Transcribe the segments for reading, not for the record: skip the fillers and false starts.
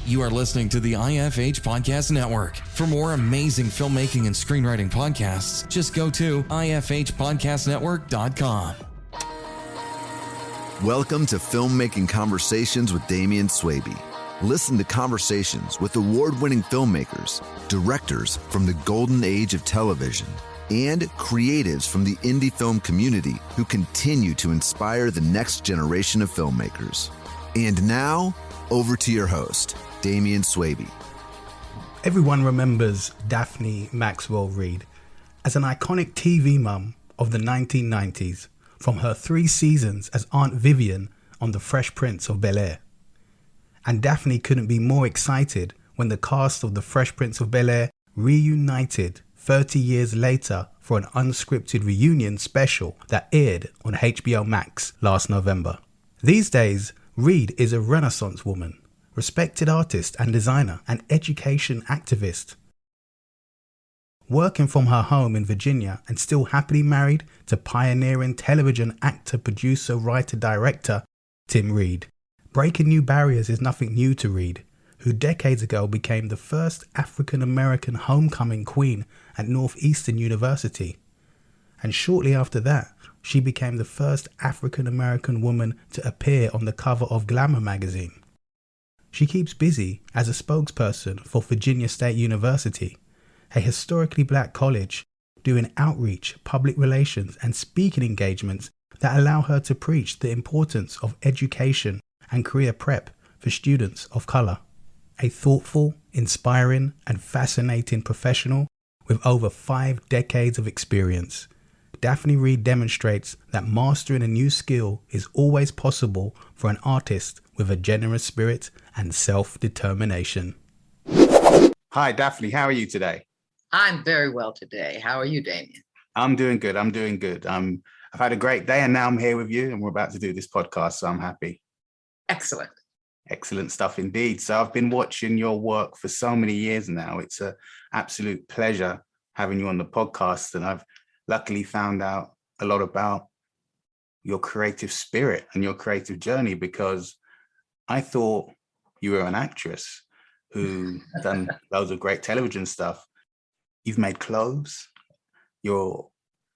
You are listening to the IFH Podcast Network. For more amazing filmmaking and screenwriting podcasts, just go to ifhpodcastnetwork.com. Welcome to Filmmaking Conversations with Damian Swaby. Listen to conversations with award-winning filmmakers, directors from the golden age of television, and creatives from the indie film community who continue to inspire the next generation of filmmakers. And now, over to your host, Damian Swaby. Everyone remembers Daphne Maxwell Reid as an iconic TV mum of the 1990s from her 3 seasons as Aunt Vivian on The Fresh Prince of Bel-Air. And Daphne couldn't be more excited when the cast of The Fresh Prince of Bel-Air reunited 30 years later for an unscripted reunion special that aired on HBO Max last November. These days, Reid is a Renaissance woman, respected artist and designer, and education activist. Working from her home in Virginia and still happily married to pioneering television actor, producer, writer, director Tim Reid. Breaking new barriers is nothing new to Reid, who decades ago became the first African-American homecoming queen at Northwestern University. And shortly after that, she became the first African-American woman to appear on the cover of Glamour magazine. She keeps busy as a spokesperson for Virginia State University, a historically black college, doing outreach, public relations, and speaking engagements that allow her to preach the importance of education and career prep for students of color. A thoughtful, inspiring, and fascinating professional with over 5 decades of experience, Daphne Reid demonstrates that mastering a new skill is always possible for an artist with a generous spirit and self-determination. Hi, Daphne. How are you today? I'm very well today. How are you, Damian? I'm doing good. I've had a great day, and now I'm here with you, and we're about to do this podcast, so I'm happy. Excellent. Excellent stuff indeed. So I've been watching your work for so many years now. It's an absolute pleasure having you on the podcast, and I've luckily found out a lot about your creative spirit and your creative journey, because I thought you were an actress who done loads of great television stuff. You've made clothes. You're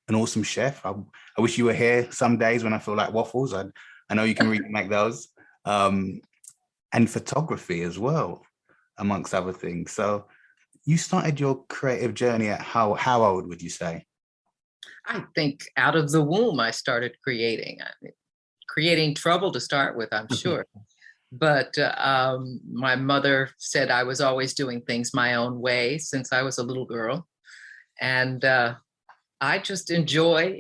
an awesome chef. I wish you were here some days when I feel like waffles. I know you can really make those. And photography as well, amongst other things. So you started your creative journey at how old would you say? I think out of the womb, I started creating. Creating trouble to start with, I'm sure. But my mother said I was always doing things my own way since I was a little girl. And I just enjoy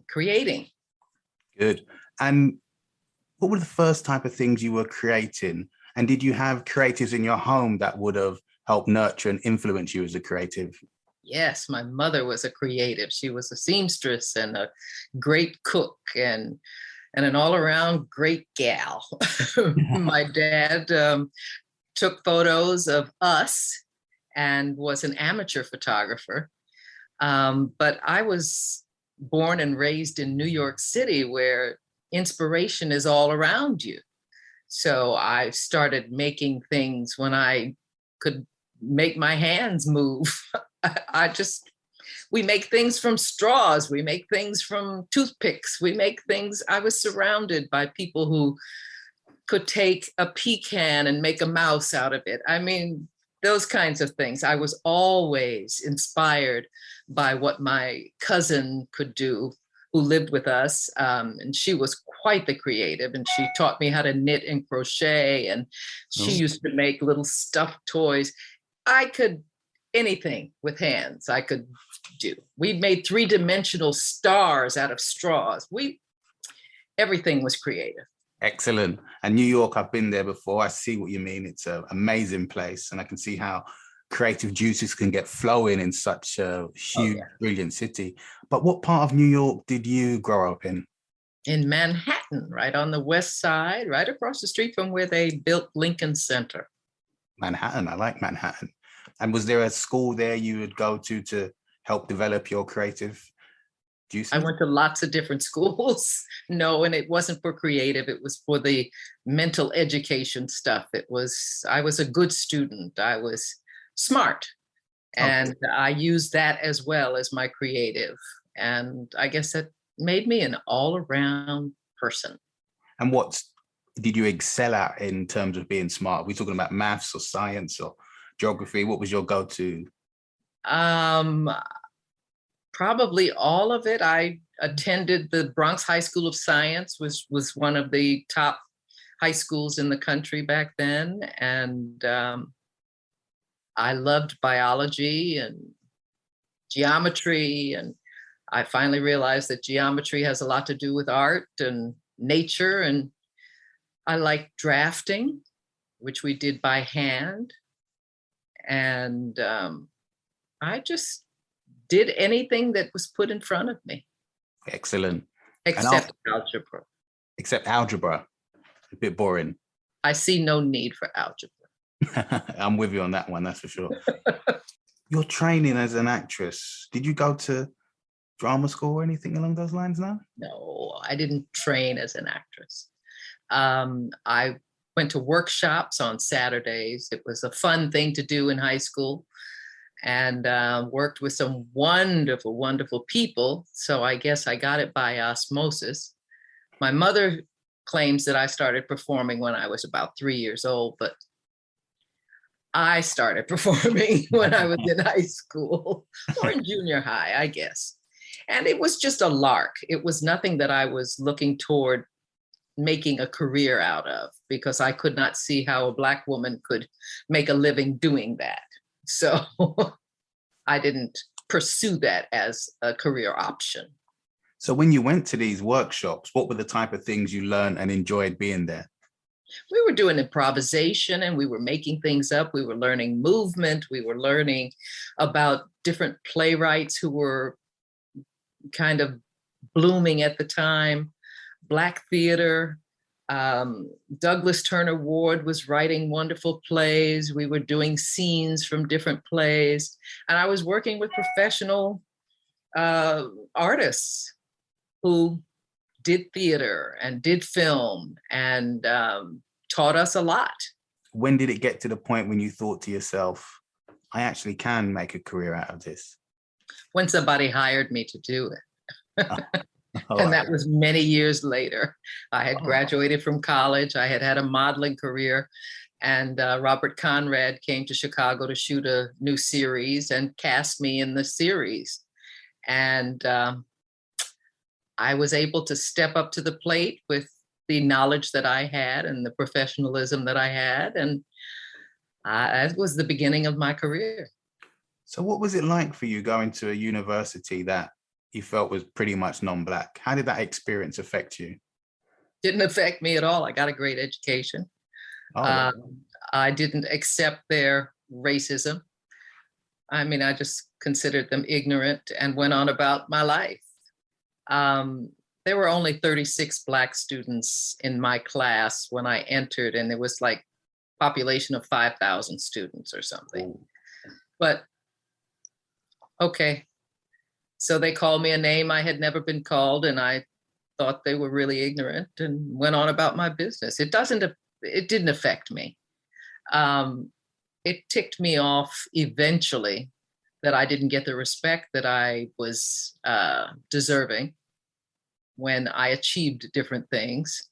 creating. Good. And what were the first type of things you were creating? And did you have creatives in your home that would have helped nurture and influence you as a creative? Yes, my mother was a creative. She was a seamstress and a great cook and an all-around great gal. My dad took photos of us and was an amateur photographer. But I was born and raised in New York City, where inspiration is all around you. So I started making things when I could make my hands move. We make things from straws. We make things from toothpicks. We make things. I was surrounded by people who could take a pecan and make a mouse out of it. I mean, those kinds of things. I was always inspired by what my cousin could do, who lived with us. And she was quite the creative, and she taught me how to knit and crochet. And she used to make little stuffed toys. I could anything with hands I could do. We made 3-dimensional stars out of straws. Everything was creative. Excellent. And New York, I've been there before. I see what you mean. It's an amazing place. And I can see how creative juices can get flowing in such a huge, brilliant city. But what part of New York did you grow up in? In Manhattan, right on the west side, right across the street from where they built Lincoln Center. Manhattan. I like Manhattan. And was there a school there you would go to help develop your creative Juicy? I went to lots of different schools. No, and it wasn't for creative. It was for the mental education stuff. I was a good student. I was smart. And I used that as well as my creative. And I guess that made me an all-around person. And what did you excel at in terms of being smart? Are we talking about maths or science or geography? What was your go-to? Probably all of it. I attended the Bronx High School of Science, was one of the top high schools in the country back then. And I loved biology and geometry. And I finally realized that geometry has a lot to do with art and nature. And I liked drafting, which we did by hand. And I just did anything that was put in front of me. Excellent. Except algebra. Except algebra. A bit boring. I see no need for algebra. I'm with you on that one, that's for sure. Your training as an actress, did you go to drama school or anything along those lines now? No, I didn't train as an actress. I went to workshops on Saturdays. It was a fun thing to do in high school, and worked with some wonderful, wonderful people. So I guess I got it by osmosis. My mother claims that I started performing when I was about 3 years old, but I started performing when I was in high school or in junior high, I guess. And it was just a lark. It was nothing that I was looking toward making a career out of, because I could not see how a Black woman could make a living doing that. So I didn't pursue that as a career option. So when you went to these workshops, what were the type of things you learned and enjoyed being there? We were doing improvisation and we were making things up. We were learning movement. We were learning about different playwrights who were kind of blooming at the time. Black theater. Douglas Turner Ward was writing wonderful plays. We were doing scenes from different plays. And I was working with professional artists who did theater and did film and taught us a lot. When did it get to the point when you thought to yourself, I actually can make a career out of this? When somebody hired me to do it. Oh, and that was many years later. I had graduated from college. I had had a modeling career, and Robert Conrad came to Chicago to shoot a new series and cast me in the series. And I was able to step up to the plate with the knowledge that I had and the professionalism that I had. And that was the beginning of my career. So what was it like for you going to a university that you felt was pretty much non-Black? How did that experience affect you? Didn't affect me at all. I got a great education. I didn't accept their racism. I mean, I just considered them ignorant and went on about my life. There were only 36 Black students in my class when I entered, and it was like population of 5,000 students or something. Ooh. But okay. So they called me a name I had never been called, and I thought they were really ignorant and went on about my business. It didn't affect me. It ticked me off eventually that I didn't get the respect that I was deserving when I achieved different things.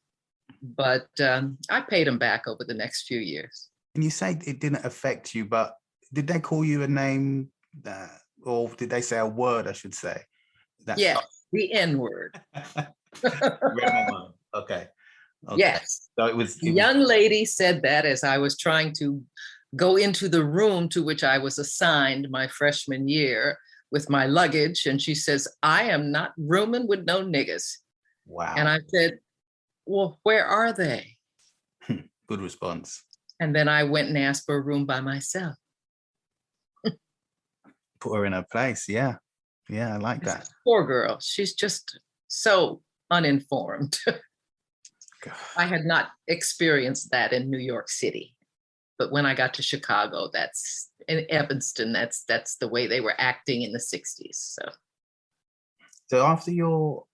But I paid them back over the next few years. And you say it didn't affect you, but did they call you a name or did they say a word, I should say? Yeah, the N-word. Okay. Yes. So it was. The young lady said that as I was trying to go into the room to which I was assigned my freshman year with my luggage. And she says, I am not rooming with no niggas. Wow. And I said, well, where are they? Good response. And then I went and asked for a room by myself. Put her in her place. Yeah. Yeah, I like that. Poor girl. She's just so uninformed. I had not experienced that in New York City. But when I got to Chicago, that's in Evanston, that's the way they were acting in the 60s. So after your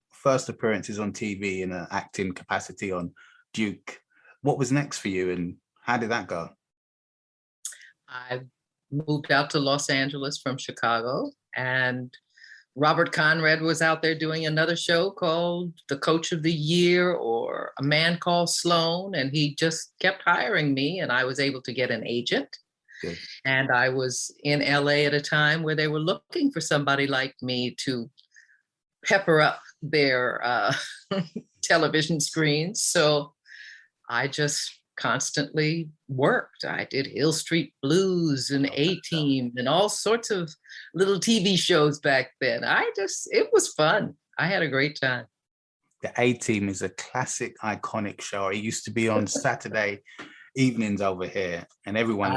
first appearances on TV in an acting capacity on Duke, what was next for you and how did that go? I moved out to Los Angeles from Chicago, and Robert Conrad was out there doing another show called The Coach of the Year or A Man Called Sloan, and he just kept hiring me, and I was able to get an agent. Good. And I was in LA at a time where they were looking for somebody like me to pepper up their television screens. So I just constantly worked. I did Hill Street Blues and A-Team and all sorts of little TV shows back then. It was fun. I had a great time. The A-Team is a classic, iconic show. It used to be on Saturday evenings over here, and everyone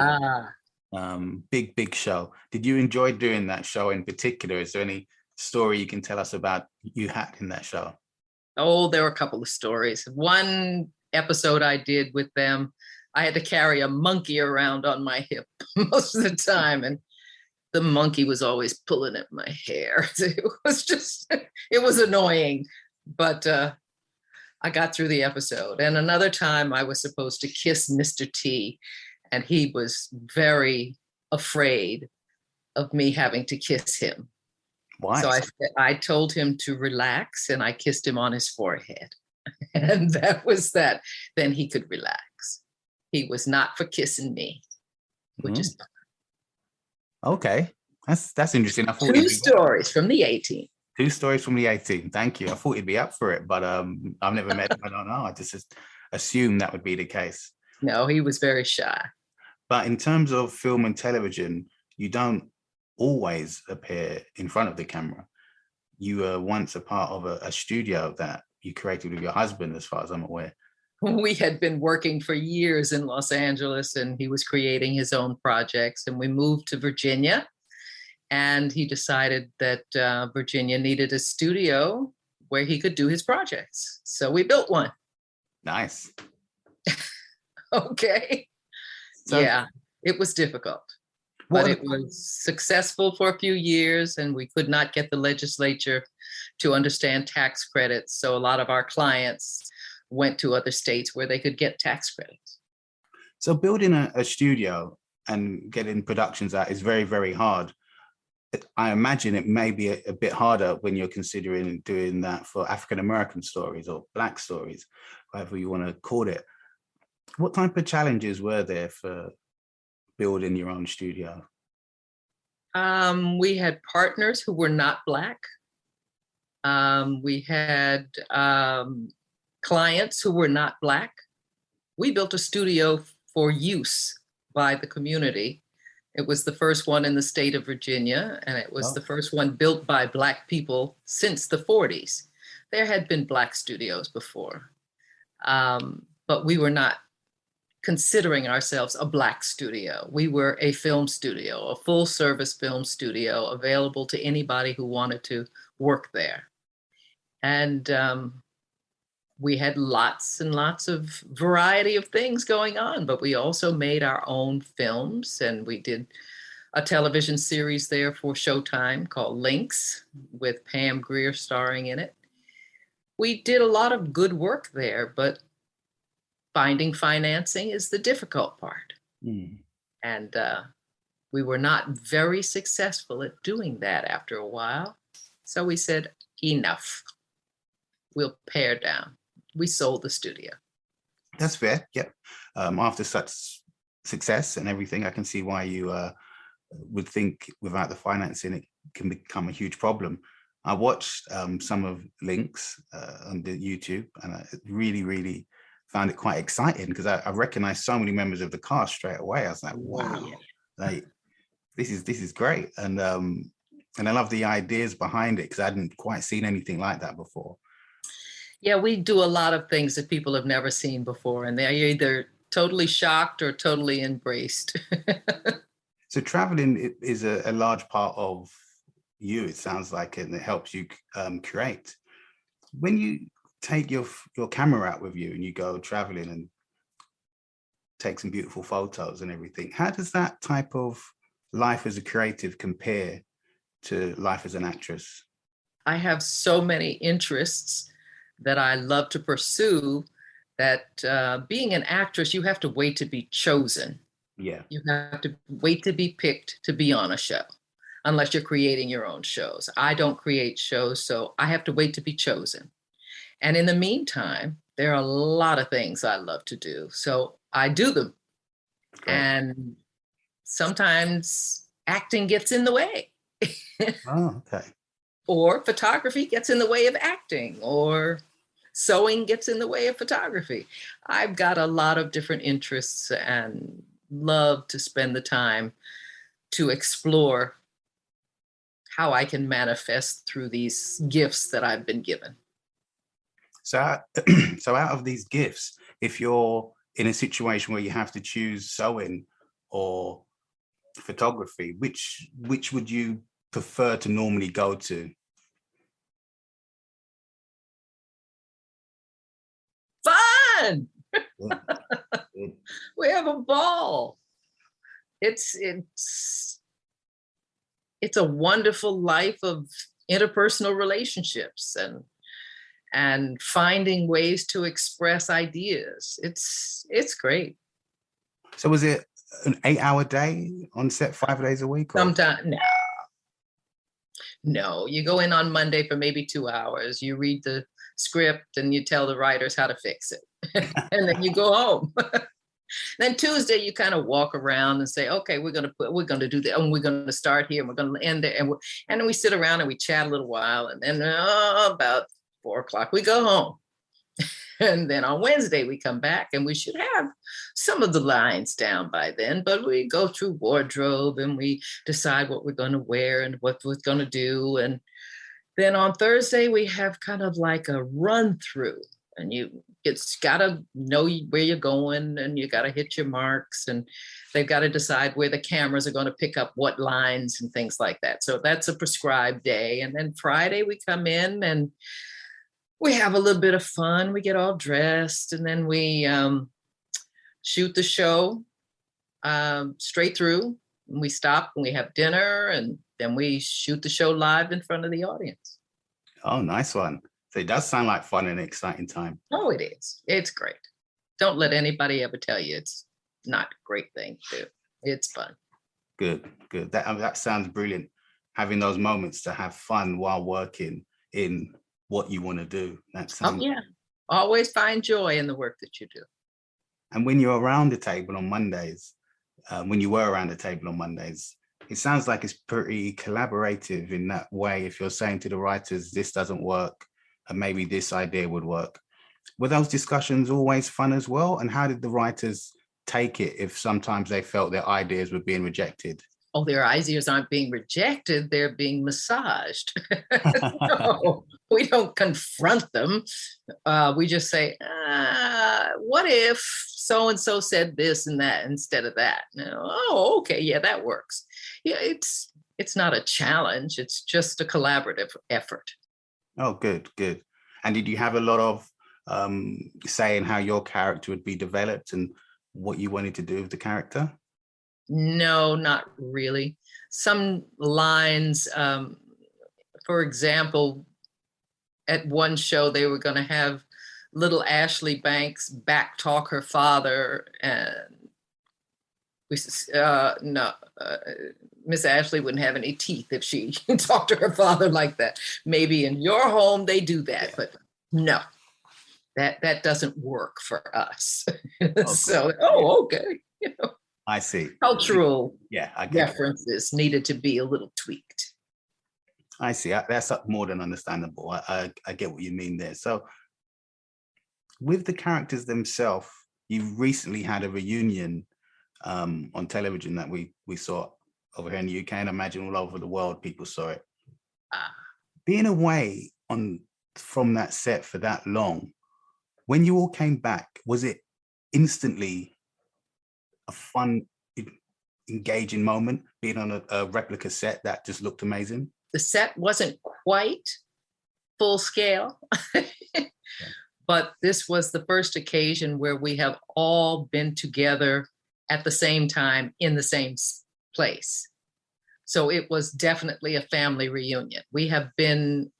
big show. Did you enjoy doing that show in particular? Is there any story you can tell us about you had in that show? Oh, there were a couple of stories. One episode I did with them, I had to carry a monkey around on my hip most of the time, and the monkey was always pulling at my hair. It was annoying, but I got through the episode. And another time I was supposed to kiss Mr. T, and he was very afraid of me having to kiss him. Why? So I told him to relax, and I kissed him on his forehead. And that was that. Then he could relax. He was not for kissing me, which is okay. That's interesting. I thought two stories from the A-Team. 2 stories from the A-Team. Thank you. I thought he'd be up for it, but I've never met him. I don't know. I just assumed that would be the case. No, he was very shy. But in terms of film and television, you don't always appear in front of the camera. You were once a part of a studio that you created with your husband, as far as I'm aware. We had been working for years in Los Angeles, and he was creating his own projects. And we moved to Virginia, and he decided that Virginia needed a studio where he could do his projects. So we built one. Nice. Okay. So, yeah, it was difficult, but it was successful for a few years, and we could not get the legislature to understand tax credits. So a lot of our clients went to other states where they could get tax credits. So building a studio and getting productions out is very, very hard. I imagine it may be a bit harder when you're considering doing that for African-American stories or Black stories, whatever you want to call it. What type of challenges were there for building your own studio? We had partners who were not Black. We had clients who were not Black. We built a studio for use by the community. It was the first one in the state of Virginia, and it was the first one built by Black people since the 40s. There had been Black studios before, but we were not considering ourselves a Black studio. We were a film studio, a full service film studio available to anybody who wanted to work there. And we had lots and lots of variety of things going on, but we also made our own films, and we did a television series there for Showtime called Lynx with Pam Grier starring in it. We did a lot of good work there, but finding financing is the difficult part. And we were not very successful at doing that after a while. So we said, enough. We'll pare down. We sold the studio. That's fair. Yep. After such success and everything, I can see why you would think without the financing, it can become a huge problem. I watched some of Lynx on the YouTube, and I really found it quite exciting because I recognized so many members of the cast straight away. I was like, wow, like this is great. And I love the ideas behind it because I hadn't quite seen anything like that before. Yeah, we do a lot of things that people have never seen before, and they're either totally shocked or totally embraced. So traveling is a large part of you, it sounds like, and it helps you create. When you take your camera out with you and you go traveling and take some beautiful photos and everything, how does that type of life as a creative compare to life as an actress? I have so many interests that I love to pursue that being an actress, you have to wait to be chosen. Yeah. You have to wait to be picked to be on a show, unless you're creating your own shows. I don't create shows, so I have to wait to be chosen. And in the meantime, there are a lot of things I love to do. So I do them. Great. And sometimes acting gets in the way. Oh, okay. Or photography gets in the way of acting, or sewing gets in the way of photography. I've got a lot of different interests and love to spend the time to explore how I can manifest through these gifts that I've been given. So, so out of these gifts, if you're in a situation where you have to choose sewing or photography, which would you prefer to normally go to? Fun! Yeah. Yeah. We have a ball. It's a wonderful life of interpersonal relationships and finding ways to express ideas. It's great. So was it an 8-hour day on set 5 days a week? Or? Sometimes no, you go in on Monday for maybe 2 hours. You read the script and you tell the writers how to fix it. And then you go home. Then Tuesday you kind of walk around and say, okay, we're going to do that, and we're going to start here, and we're going to end there, and then we sit around and we chat a little while, and then about 4 o'clock we go home. And then on Wednesday we come back, and we should have some of the lines down by then, but we go through wardrobe and we decide what we're going to wear and what we're going to do. And then on Thursday we have kind of like a run through, and it's got to know where you're going, and you got to hit your marks, and they've got to decide where the cameras are going to pick up what lines and things like that. So that's a prescribed day. And then Friday we come in and we have a little bit of fun. We get all dressed, and then we shoot the show straight through. And we stop and we have dinner, and then we shoot the show live in front of the audience. Oh, nice one. So it does sound like fun and exciting time. Oh, it is. It's great. Don't let anybody ever tell you it's not a great thing to do. It's fun. Good. That sounds brilliant. Having those moments to have fun while working in what you want to do. Oh, yeah. Always find joy in the work that you do. And when you're around the table on Mondays, when you were around the table on Mondays, it sounds like it's pretty collaborative in that way. If you're saying to the writers, this doesn't work, and maybe this idea would work. Were those discussions always fun as well? And how did the writers take it if sometimes they felt their ideas were being rejected? Oh, their ideas aren't being rejected, they're being massaged. No, we don't confront them. We just say, what if so-and-so said this and that instead of that? Oh, okay, yeah, that works. Yeah, it's not a challenge, it's just a collaborative effort. Oh, good. And did you have a lot of say in how your character would be developed and what you wanted to do with the character? No, not really. Some lines, for example, at one show, they were going to have little Ashley Banks back talk her father, and Miss Ashley wouldn't have any teeth if she talked to her father like that. Maybe in your home they do that, yeah. But no, that doesn't work for us. Okay. So, okay, I see. Cultural I references needed to be a little tweaked. I see. That's more than understandable. I get what you mean there. So with the characters themselves, you recently had a reunion on television that we saw over here in the UK, and I imagine all over the world people saw it. Being away from that set for that long, when you all came back, was it instantly a fun, engaging moment being on a replica set that just looked amazing? The set wasn't quite full scale, but this was the first occasion where we have all been together at the same time in the same place. So it was definitely a family reunion. We have been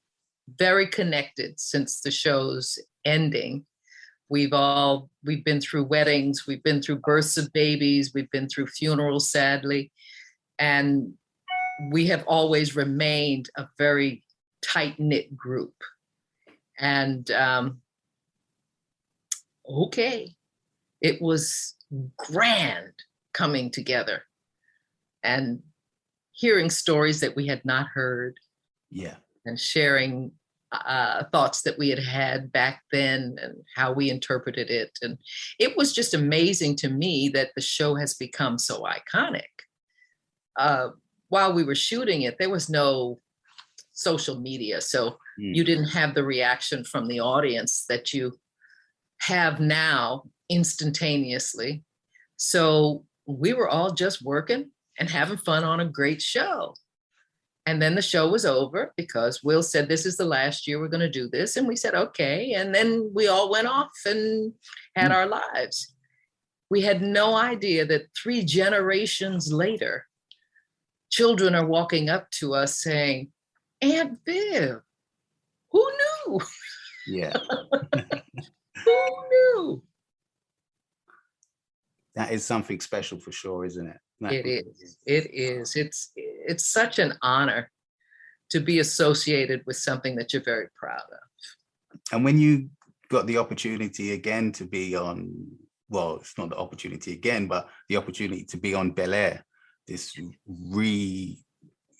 very connected since the show's ending. We've been through weddings, we've been through births of babies, we've been through funerals, sadly, and we have always remained a very tight-knit group. And okay, it was grand coming together and hearing stories that we had not heard. Yeah. And sharing thoughts that we had back then and how we interpreted it. And it was just amazing to me that the show has become so iconic. While we were shooting it, there was no social media. So you didn't have the reaction from the audience that you have now instantaneously. So we were all just working and having fun on a great show. And then the show was over because Will said, this is the last year we're going to do this. And we said, okay. And then we all went off and had our lives. We had no idea that 3 generations later, children are walking up to us saying, Aunt Viv, who knew? Yeah. Who knew? That is something special for sure, isn't it? It is. It's such an honor to be associated with something that you're very proud of. And when you got the opportunity again to be on, well, it's not the opportunity again, but the opportunity to be on Bel-Air, this remade,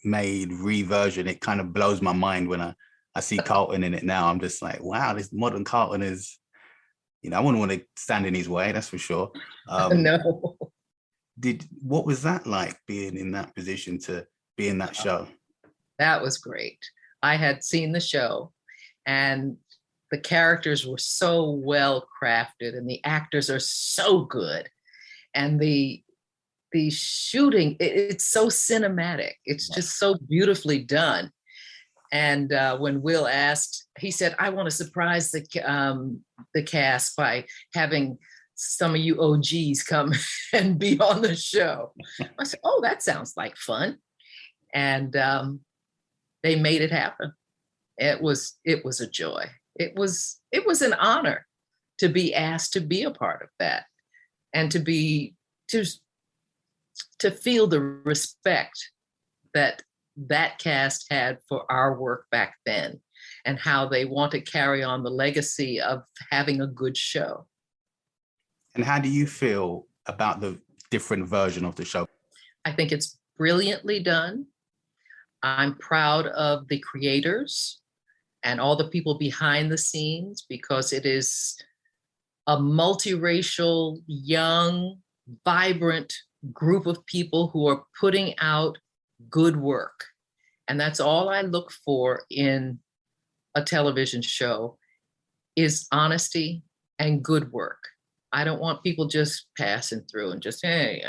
reversion, it kind of blows my mind when I see Carlton in it now. I'm just like, wow, this modern Carlton is, I wouldn't want to stand in his way, that's for sure. No. What was that like, being in that position to be in that show? That was great. I had seen the show and the characters were so well crafted and the actors are so good. And the shooting, it's so cinematic. It's just so beautifully done. And when Will asked, he said, I want to surprise the cast by having some of you OGs come and be on the show. I said, oh, that sounds like fun. And they made it happen. It was a joy. It was an honor to be asked to be a part of that and to feel the respect that cast had for our work back then and how they want to carry on the legacy of having a good show. And how do you feel about the different version of the show? I think it's brilliantly done. I'm proud of the creators and all the people behind the scenes because it is a multiracial, young, vibrant group of people who are putting out good work. And that's all I look for in a television show is honesty and good work. I don't want people just passing through and just, hey,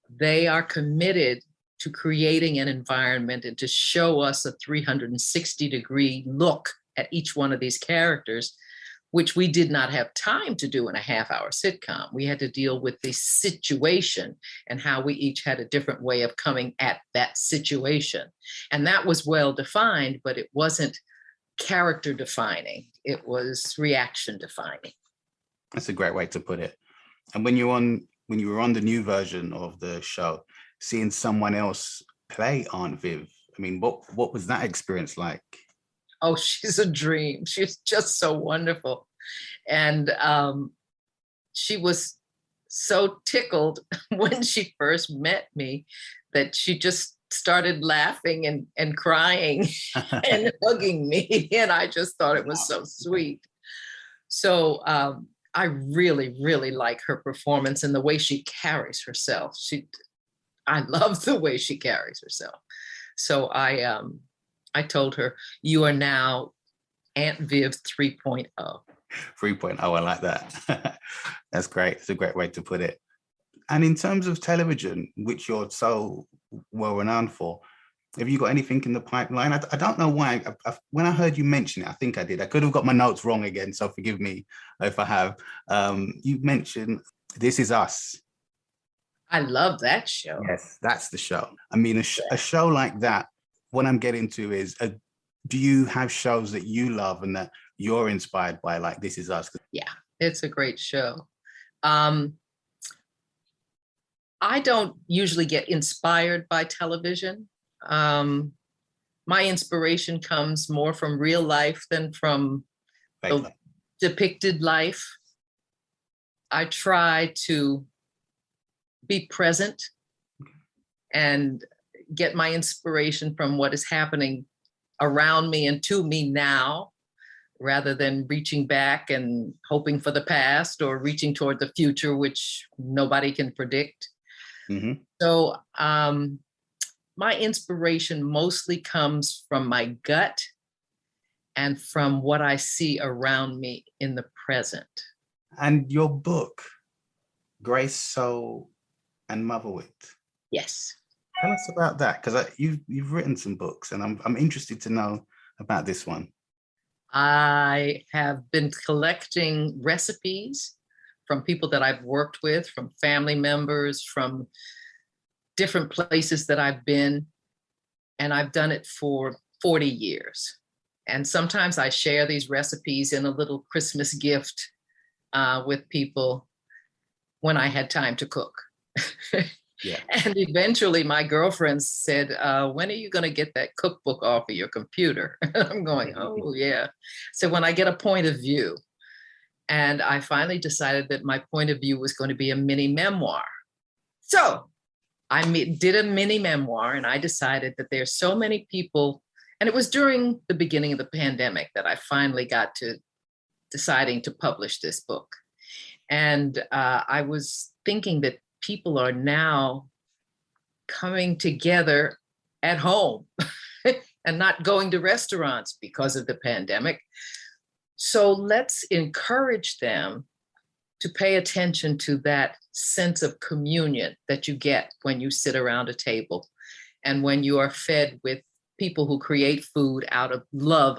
they are committed to creating an environment and to show us a 360-degree look at each one of these characters, which we did not have time to do in a half-hour sitcom. We had to deal with the situation and how we each had a different way of coming at that situation. And that was well defined, but it wasn't character defining. It was reaction defining. That's a great way to put it. And when you were on the new version of the show, seeing someone else play Aunt Viv, I mean, what was that experience like? Oh, she's a dream. She's just so wonderful. And she was so tickled when she first met me that she just started laughing and crying and hugging me. And I just thought it was so sweet. So I really, really like her performance and the way she carries herself. I love the way she carries herself. So I told her, you are now Aunt Viv 3.0. 3.0, I like that. That's great. It's a great way to put it. And in terms of television, which you're so well renowned for, have you got anything in the pipeline? I don't know why. When I heard you mention it, I think I did. I could have got my notes wrong again, so forgive me if I have. You mentioned This Is Us. I love that show. Yes, that's the show. I mean, a show like that, what I'm getting to is a Do you have shows that you love and that you're inspired by, like This Is Us? Yeah, it's a great show. I don't usually get inspired by television. My inspiration comes more from real life than from the depicted life. I try to be present and get my inspiration from what is happening around me and to me now, rather than reaching back and hoping for the past or reaching toward the future, which nobody can predict. Mm-hmm. So my inspiration mostly comes from my gut and from what I see around me in the present. And your book, Grace, Soul, and Motherwit. Yes. Tell us about that, because you've written some books, and I'm interested to know about this one. I have been collecting recipes from people that I've worked with, from family members, from different places that I've been, and I've done it for 40 years. And sometimes I share these recipes in a little Christmas gift with people when I had time to cook. Yeah. And eventually my girlfriend said, when are you going to get that cookbook off of your computer? I'm going, oh, yeah. So when I get a point of view, and I finally decided that my point of view was going to be a mini memoir. So I did a mini memoir, and I decided that there's so many people, and it was during the beginning of the pandemic that I finally got to deciding to publish this book. And I was thinking that people are now coming together at home and not going to restaurants because of the pandemic. So let's encourage them to pay attention to that sense of communion that you get when you sit around a table and when you are fed with people who create food out of love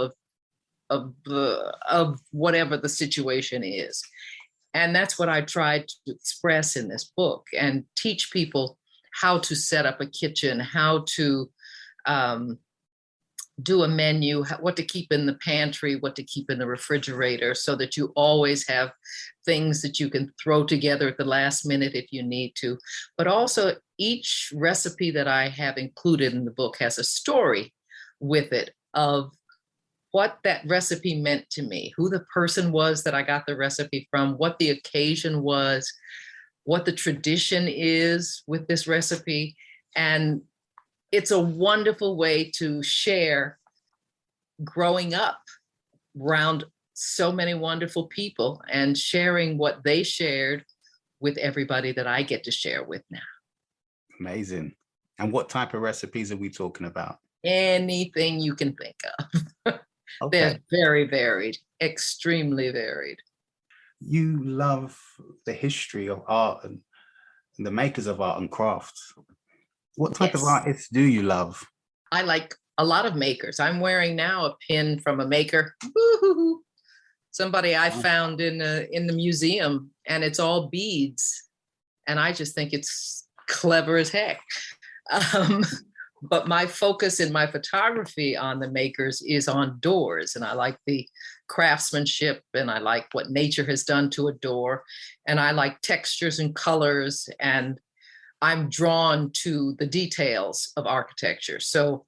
of whatever the situation is. And that's what I tried to express in this book, and teach people how to set up a kitchen, how to do a menu, what to keep in the pantry, what to keep in the refrigerator, so that you always have things that you can throw together at the last minute if you need to. But also, each recipe that I have included in the book has a story with it of what that recipe meant to me, who the person was that I got the recipe from, what the occasion was, what the tradition is with this recipe. And it's a wonderful way to share growing up around so many wonderful people and sharing what they shared with everybody that I get to share with now. Amazing. And what type of recipes are we talking about? Anything you can think of. Okay. They're very varied, extremely varied. You love the history of art and the makers of art and crafts. What type of artists do you love? I like a lot of makers. I'm wearing now a pin from a maker. Woo-hoo-hoo. Somebody I found in the museum, and it's all beads. And I just think it's clever as heck. But my focus in my photography on the makers is on doors. And I like the craftsmanship, and I like what nature has done to a door. And I like textures and colors, and I'm drawn to the details of architecture. So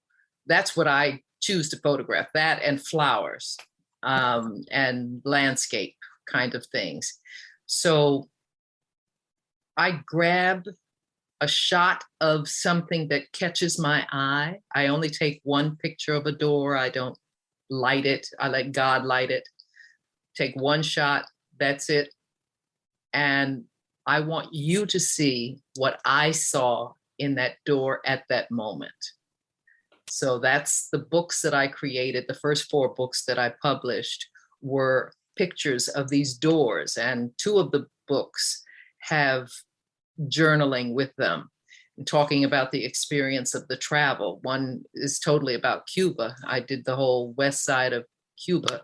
that's what I choose to photograph, that and flowers and landscape kind of things. So I grab a shot of something that catches my eye. I only take one picture of a door. I don't light it. I let God light it. Take one shot, that's it. And I want you to see what I saw in that door at that moment. So that's the books that I created. The first 4 books that I published were pictures of these doors, and 2 of the books have journaling with them and talking about the experience of the travel. One is totally about Cuba. I did the whole west side of Cuba,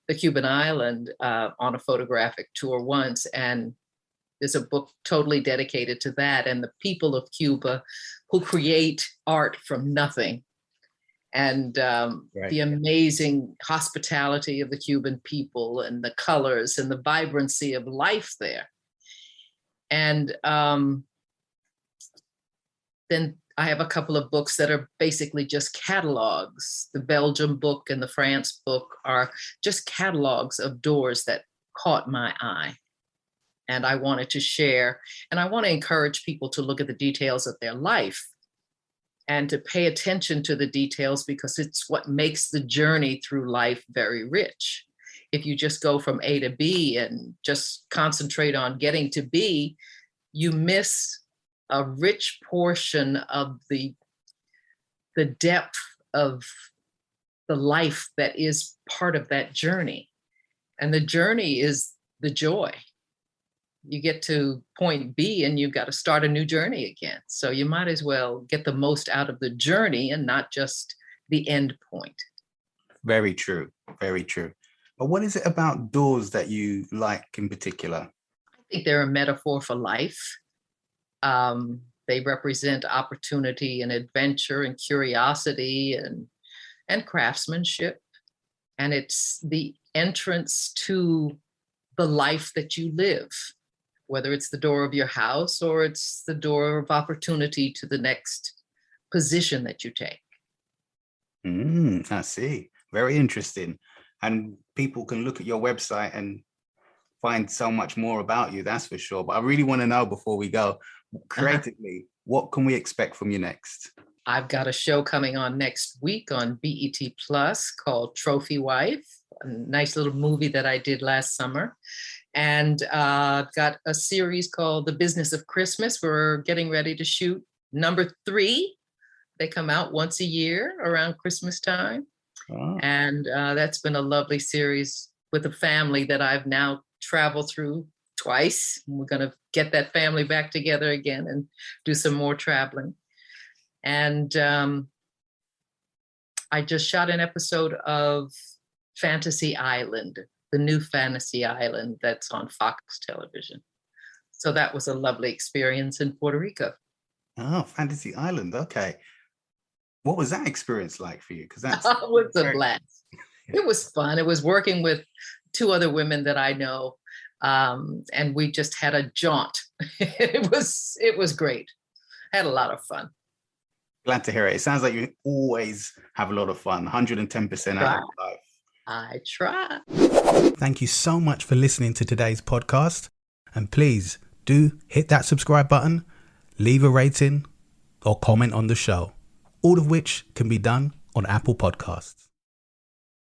the Cuban island, on a photographic tour once, and there's a book totally dedicated to that and the people of Cuba who create art from nothing. and the amazing hospitality of the Cuban people and the colors and the vibrancy of life there. And then I have a couple of books that are basically just catalogs. The Belgium book and the France book are just catalogs of doors that caught my eye. And I wanted to share, and I want to encourage people to look at the details of their life and to pay attention to the details, because it's what makes the journey through life very rich. If you just go from A to B and just concentrate on getting to B, you miss a rich portion of the depth of the life that is part of that journey. And the journey is the joy. You get to point B and you've got to start a new journey again. So you might as well get the most out of the journey and not just the end point. Very true. Very true. But what is it about doors that you like in particular? I think they're a metaphor for life. They represent opportunity and adventure and curiosity and craftsmanship. And it's the entrance to the life that you live, whether it's the door of your house or it's the door of opportunity to the next position that you take. I see. Very interesting. And people can look at your website and find so much more about you, that's for sure. But I really want to know, before we go, creatively, what can we expect from you next? I've got a show coming on next week on BET Plus called Trophy Wife, a nice little movie that I did last summer. And I've got a series called The Business of Christmas. We're getting ready to shoot number 3. They come out once a year around Christmas time. Oh. And that's been a lovely series with a family that I've now traveled through twice. We're going to get that family back together again and do some more traveling. And I just shot an episode of Fantasy Island, the new Fantasy Island that's on Fox television. So that was a lovely experience in Puerto Rico. Oh, Fantasy Island. Okay. What was that experience like for you? Because that's it was a blast. It was fun. It was working with 2 other women that I know. And we just had a jaunt. It was great. Had a lot of fun. Glad to hear it. It sounds like you always have a lot of fun, 110% out of life. I try. Thank you so much for listening to today's podcast. And please do hit that subscribe button, leave a rating or comment on the show, all of which can be done on Apple Podcasts.